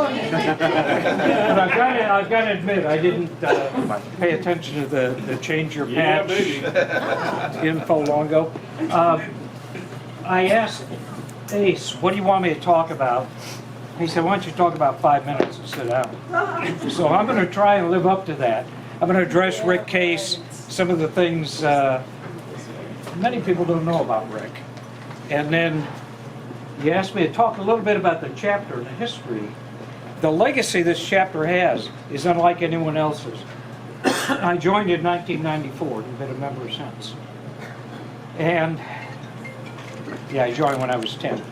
But I've got to admit, I didn't pay attention to the change your patch info long ago. I asked Ace, what do you want me to talk about? He said, why don't you talk about 5 minutes and sit down? So I'm going to try and live up to that. I'm going to address Ric Case, some of the things many people don't know about Ric. And then he asked me to talk a little bit about the chapter and the history. The legacy this chapter has is unlike anyone else's. I joined in 1994 and been a member since. And yeah, I joined when I was 10.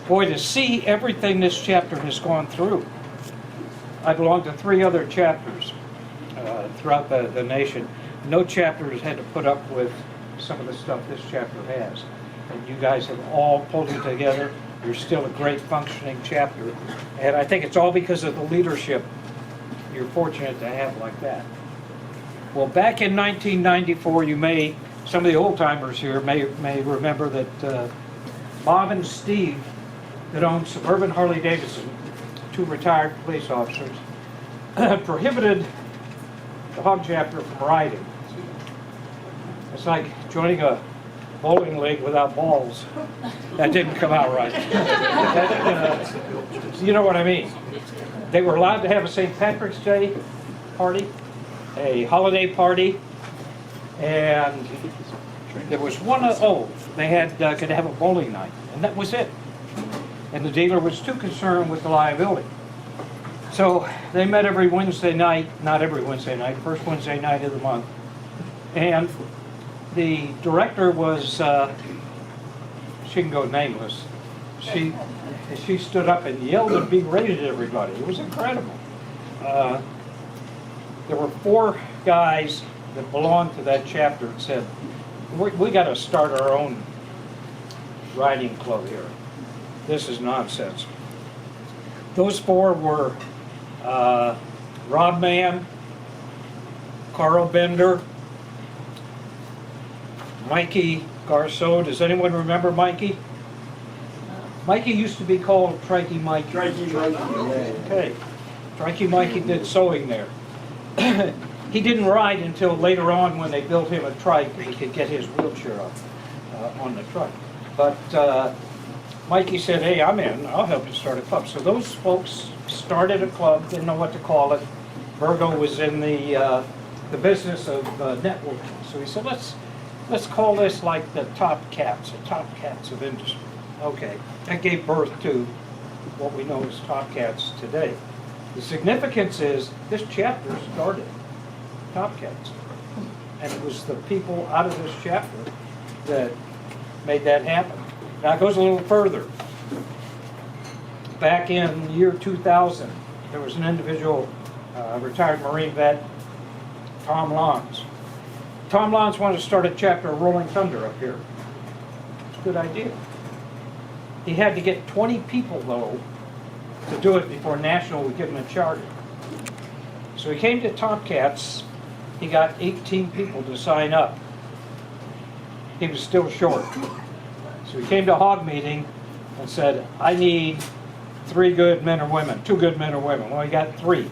Boy, to see everything this chapter has gone through. I belong to 3 other chapters throughout the nation. No chapter has had to put up with some of the stuff this chapter has. And you guys have all pulled it together. You're still a great functioning chapter. And I think it's all because of the leadership you're fortunate to have like that. Well, back in 1994, some of the old timers here may remember that Bob and Steve, that owned Suburban Harley Davidson, 2 retired police officers, prohibited the hog chapter from riding. It's like joining a bowling league without balls. That didn't come out right. You know what I mean. They were allowed to have a St. Patrick's Day party, a holiday party, and there was they could have a bowling night, and that was it. And the dealer was too concerned with the liability. So they met every Wednesday night, not every Wednesday night, first Wednesday night of the month. And the director was, she can go nameless. She stood up and yelled and berated everybody. It was incredible. There were 4 guys that belonged to that chapter and said, we got to start our own riding club here. This is nonsense. Those 4 were Rob Mann, Carl Bender, Mikey Garceau. Does anyone remember Mikey? Mikey used to be called Trikey Mikey. Okay. Trikey Mikey did sewing there. He didn't ride until later on when they built him a trike and he could get his wheelchair up on the trike. But Mikey said, hey, I'm in. I'll help you start a club. So those folks started a club, didn't know what to call it. Virgo was in the business of networking. So he said, let's call this like the top cats of industry. Okay, that gave birth to what we know as Top Cats today. The significance is this chapter started Top Cats. And it was the people out of this chapter that made that happen. Now it goes a little further. Back in the year 2000, there was an individual, retired Marine vet, Tom Lons. Tom Lons wanted to start a chapter of Rolling Thunder up here. It's a good idea. He had to get 20 people, though, to do it before National would give him a charter. So he came to Top Cats. He got 18 people to sign up. He was still short. So he came to a hog meeting and said, I need 3 good men or women, 2 good men or women. Well, he got 3.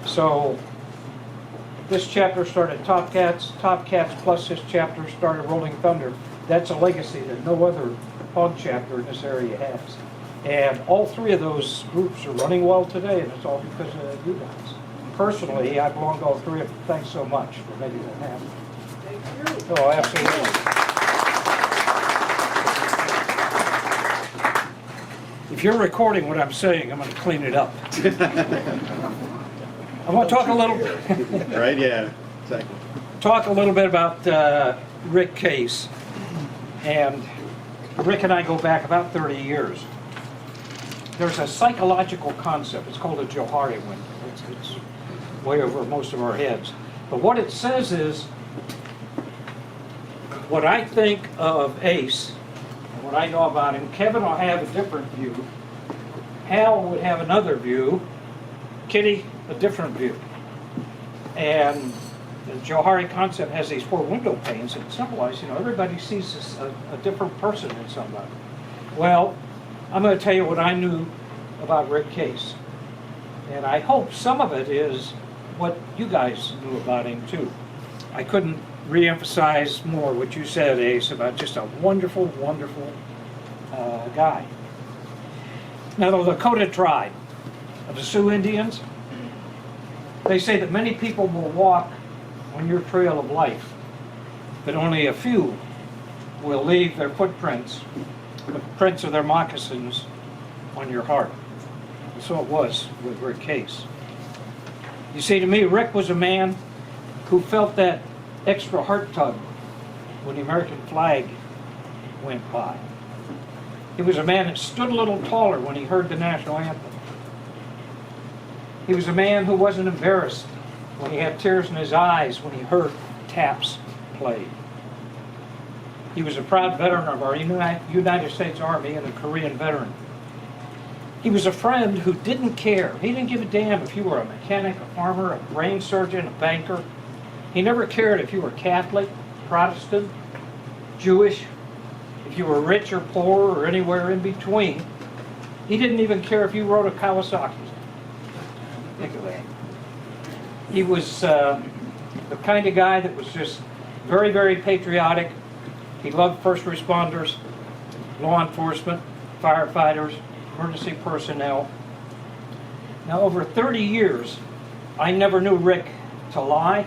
So this chapter started Top Cats plus this chapter started Rolling Thunder. That's a legacy that no other hog chapter in this area has. And all 3 of those groups are running well today, and it's all because of you guys. Personally, I belong to all 3 of them. Thanks so much for making that happen. Thank you. Oh, absolutely. If you're recording what I'm saying, I'm going to clean it up. I want to talk a little bit. Right, yeah, exactly. Talk a little bit about Ric Case. And Ric and I go back about 30 years. There's a psychological concept. It's called a Johari window. It's way over most of our heads. But what it says is, what I think of Ace, and what I know about him, Kevin will have a different view. Hal would have another view. Kitty, a different view. And the Johari concept has these 4 window panes that symbolize, everybody sees a different person in somebody. Well, I'm going to tell you what I knew about Ric Case. And I hope some of it is what you guys knew about him too. I couldn't re-emphasize more what you said, Ace, about just a wonderful, wonderful guy. Now, the Lakota tribe of the Sioux Indians, they say that many people will walk on your trail of life, but only a few will leave their footprints, the prints of their moccasins, on your heart. And so it was with Ric Case. You see, to me, Rick was a man who felt that extra heart tug when the American flag went by. He was a man that stood a little taller when he heard the national anthem. He was a man who wasn't embarrassed when he had tears in his eyes when he heard taps played. He was a proud veteran of our United States Army and a Korean veteran. He was a friend who didn't care. He didn't give a damn if you were a mechanic, a farmer, a brain surgeon, a banker. He never cared if you were Catholic, Protestant, Jewish, if you were rich or poor or anywhere in between. He didn't even care if you rode a Kawasaki. Think of that. He was the kind of guy that was just very, very patriotic. He loved first responders, law enforcement, firefighters, emergency personnel. Now, over 30 years, I never knew Rick to lie.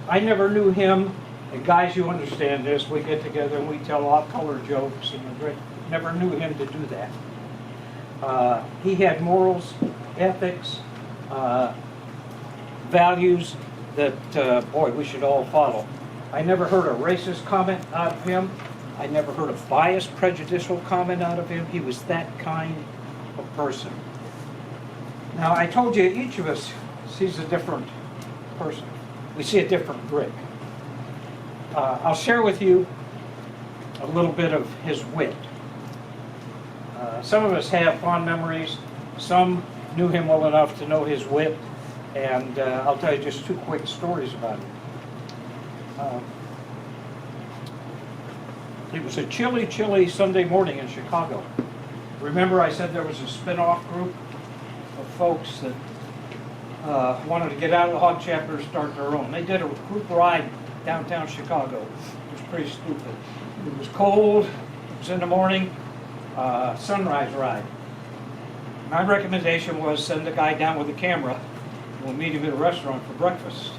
I never knew him, and guys, you understand this, we get together and we tell off-color jokes, and Rick never knew him to do that. He had morals, ethics, values that, boy, we should all follow. I never heard a racist comment out of him. I never heard a biased, prejudicial comment out of him. He was that kind of person. Now, I told you, each of us sees a different person. We see a different Rick. I'll share with you a little bit of his wit. Some of us have fond memories. Some knew him well enough to know his wit. And I'll tell you just two quick stories about him. It was a chilly, chilly Sunday morning in Chicago. Remember I said there was a spin-off group of folks that wanted to get out of the hog chapter and start their own. They did a group ride downtown Chicago. It was pretty stupid. It was cold. It was in the morning. Sunrise ride. My recommendation was send the guy down with the camera. We'll meet him at a restaurant for breakfast.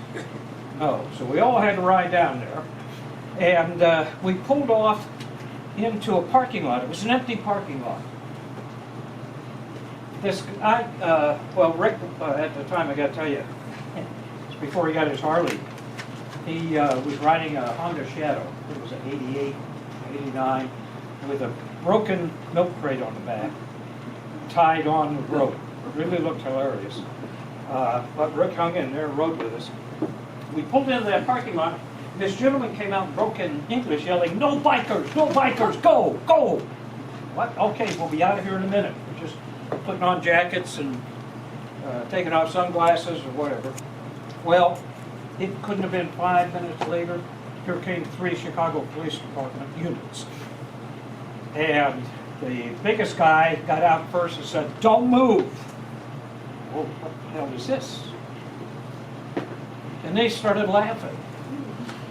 No, so we all had to ride down there. And we pulled off into a parking lot. It was an empty parking lot. This guy, well, Rick, at the time, I got to tell you, it's before he got his Harley. He was riding a Honda Shadow. It was an 88, 89, with a broken milk crate on the back, tied on with rope. It really looked hilarious. But Rick hung in there and rode with us. We pulled into that parking lot. This gentleman came out in broken English yelling, "No bikers, no bikers, go, go!" What? Okay, we'll be out of here in a minute. We're just putting on jackets and taking off sunglasses or whatever. Well, it couldn't have been 5 minutes later. Here came 3 Chicago Police Department units. And the biggest guy got out first and said, "Don't move." Well, what the hell is this? And they started laughing.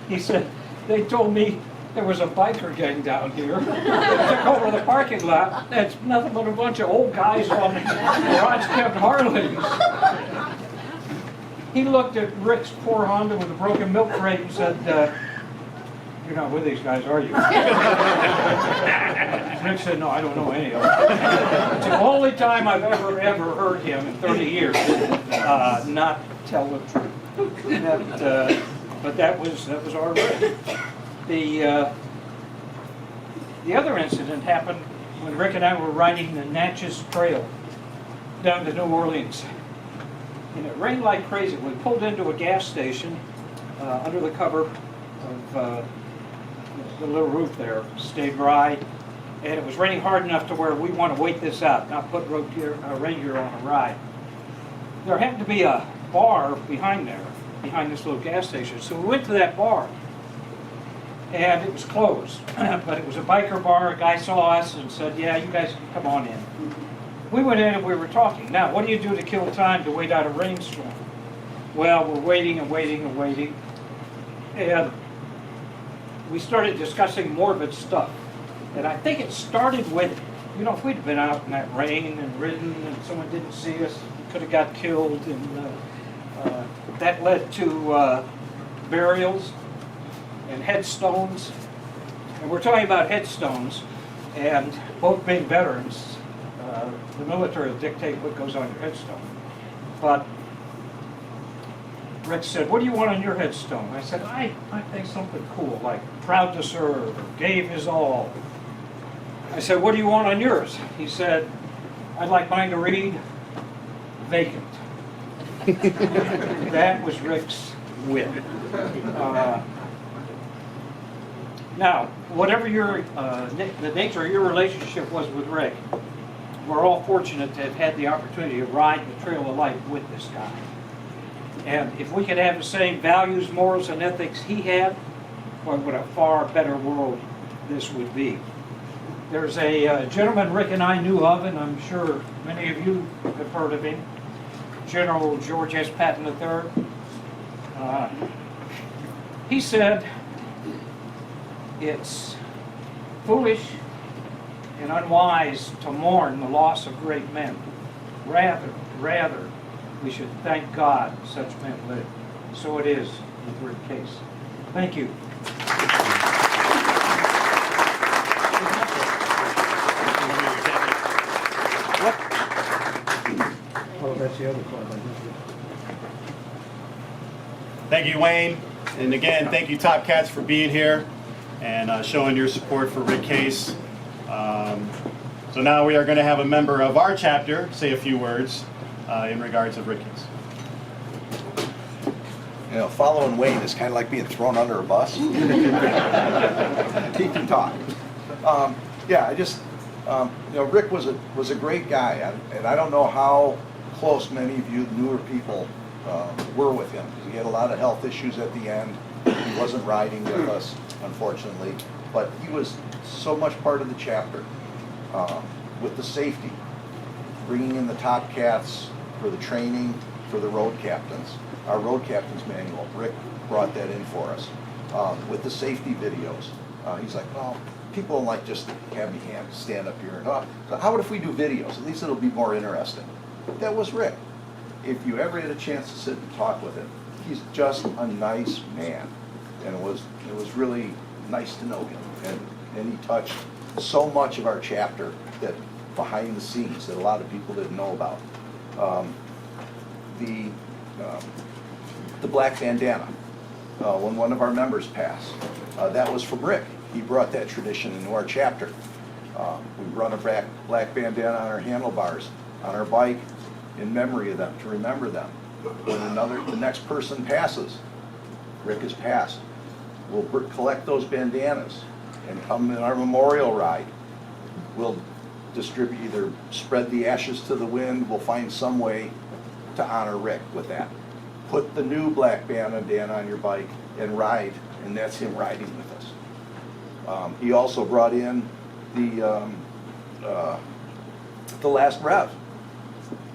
He said, "They told me there was a biker gang down here. They took over the parking lot. That's nothing but a bunch of old guys on garage-kept Harleys." He looked at Rick's poor Honda with a broken milk crate and said, "You're not with these guys, are you?" Rick said, "No, I don't know any of them." It's the only time I've ever heard him in 30 years not tell the truth. But that was our Rick. The other incident happened when Rick and I were riding the Natchez Trail down to New Orleans. And it rained like crazy. We pulled into a gas station under the cover of the little roof there, stayed dry, and it was raining hard enough to where we want to wait this out, not put rain gear on a ride. There happened to be a bar behind there, behind this little gas station. So we went to that bar, and it was closed. But it was a biker bar. A guy saw us and said, "Yeah, you guys can come on in." we went in and we were talking. Now, what do you do to kill time to wait out a rainstorm? Well, we're waiting and waiting and waiting. And we started discussing morbid stuff. And I think it started with, you know, if we'd been out in that rain and ridden and someone didn't see us, we could have got killed. And that led to burials and headstones. And we're talking about headstones, and both being veterans, the military will dictate what goes on your headstone. But Rick said, what do you want on your headstone? I said, I think something cool, like proud to serve, or gave his all. I said, what do you want on yours? He said, I'd like mine to read, vacant. That was Rick's wit. Now, whatever your the nature of your relationship was with Rick, we're all fortunate to have had the opportunity to ride the trail of life with this guy. And if we could have the same values, morals, and ethics he had, boy, what a far better world this would be. There's a gentleman Rick and I knew of, and I'm sure many of you have heard of him, General George S. Patton III. He said, it's foolish and unwise to mourn the loss of great men. Rather, we should thank God such men live. So it is with Ric Case. Thank you. Oh, that's the other part. Thank you, Wayne. And again, thank you, Top Cats, for being here and showing your support for Ric Case. So now we are going to have a member of our chapter say a few words in regards of Ric Case. You know, following Wayne is kind of like being thrown under a bus. He can talk. Yeah, I just, you know, Rick was a great guy, and I don't know how close many of you newer people were with him. He had a lot of health issues at the end. He wasn't riding with us, unfortunately, but he was so much part of the chapter with the safety, bringing in the Top Cats for the training for the road captains. Our road captain's manual, Rick brought that in for us. With the safety videos, he's like, well, people don't like just have me stand up here and talk. So how about if we do videos? At least it'll be more interesting. That was Rick. If you ever had a chance to sit and talk with him, he's just a nice man. And it was really nice to know him. And he touched so much of our chapter that behind the scenes that a lot of people didn't know about. The black bandana, when one of our members passed, that was from Rick. He brought that tradition into our chapter. We run a black bandana on our handlebars, on our bike, in memory of them, to remember them. When the next person passes, Rick has passed, we'll collect those bandanas and come in our memorial ride. We'll distribute, either spread the ashes to the wind, we'll find some way to honor Rick with that. Put the new black bandana on your bike and ride, and that's him riding with us. He also brought in the last rev.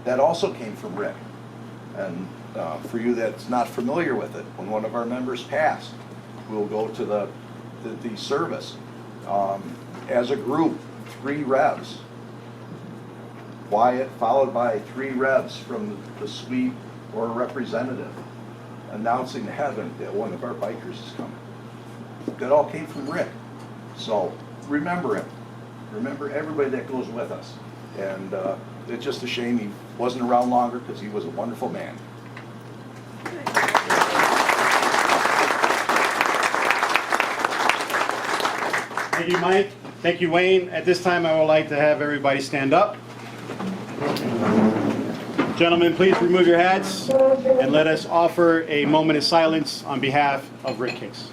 That also came from Rick. And for you that's not familiar with it, when one of our members passed, we'll go to the service. As a group, 3 revs. Quiet, followed by 3 revs from the suite or a representative announcing to heaven that one of our bikers is coming. That all came from Rick. So remember him. Remember everybody that goes with us. And it's just a shame he wasn't around longer, because he was a wonderful man. Thank you, Mike. Thank you, Wayne. At this time, I would like to have everybody stand up. Gentlemen, please remove your hats and let us offer a moment of silence on behalf of Ric Case.